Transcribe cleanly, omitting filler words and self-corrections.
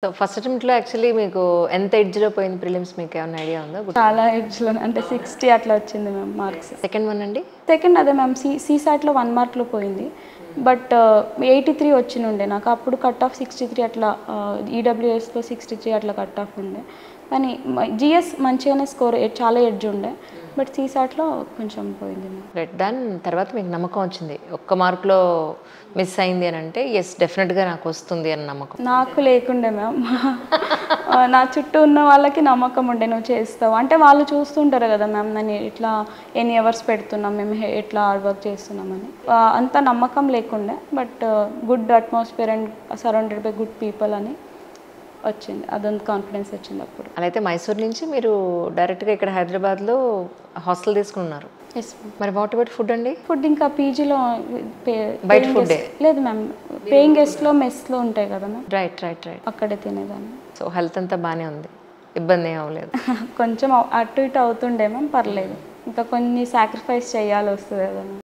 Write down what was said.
So first అటెంప్ట్‌లో actually మీకు ఎంత ఎడ్జ్‌లో పోయింది ప్రిలిమ్స్ మీకేమన్నా ఐడియా ఉందా? చాలా ఎడ్జ్‌లో అంటే 60 అట్లా వచ్చింది మ్యామ్ మార్క్స్. సెకండ్ వన్ అండి? సెకండ్ అదే మ్యామ్ సీసాట్‌లో 1 మార్క్‌లో పోయింది. బట్ 83 వచ్చినుండే నాకు. అప్పుడు కట్ ఆఫ్ 63 అట్లా ఈడబ్ల్యూఎస్‌లో 63 అట్లా కట్ ఆఫ్ ఉండే. కానీ జీఎస్ మంచిగానే స్కోర్ చాలా ఎడ్జ్ ఉండే. బట్ సీసాట్‌లో కొంచెం పోయింది మ్యామ్. రైట్. దాని తర్వాత మీకు నమ్మకం వచ్చింది. ఒక్క మార్క్‌లో మిస్ అయింది అని అంటే యెస్ డెఫినెట్‌గా నాకు వస్తుంది అని నమ్మకం. నాకు లేకుండే మ్యామ్. నా చుట్టూ ఉన్న వాళ్ళకి నమ్మకం ఉండే నువ్వు చేస్తావు అంటే వాళ్ళు చూస్తుంటారు కదా మ్యామ్ నన్ను ఇట్లా ఎన్ని అవర్స్ పెడుతున్నాం మేము ఎట్లా హార్డ్ వర్క్ చేస్తున్నామని. అంత నమ్మకం లేకుండే but good atmosphere and surrounded by good people అని వచ్చింది. అదంత కాన్ఫిడెన్స్ వచ్చింది అప్పుడు. అలా అయితే మైసూర్ నుంచి మీరు డైరెక్ట్‌గా ఇక్కడ హైదరాబాద్‌లో హాస్టల్ తీసుకున్నారు. Yes ma'am. మరి వాట్ అబౌట్ ఫుడ్ అండి? ఫుడ్ ఇంకా పీజీలో బయట ఫుడ్డే? లేదు మ్యామ్. పేయింగ్ గెస్ట్లో మెస్లో ఉంటాయి కదా మ్యామ్. రైట్. అక్కడే తినేదాన్ని. సో హెల్త్ అంతా బాగానే ఉంది, ఇబ్బంది ఏం అవ్వలేదు? కొంచెం అటు ఇటు అవుతుండే మ్యామ్, పర్లేదు. ఇంకా కొన్ని సాక్రిఫైస్ చేయాలి వస్తుంది కదా మ్యామ్.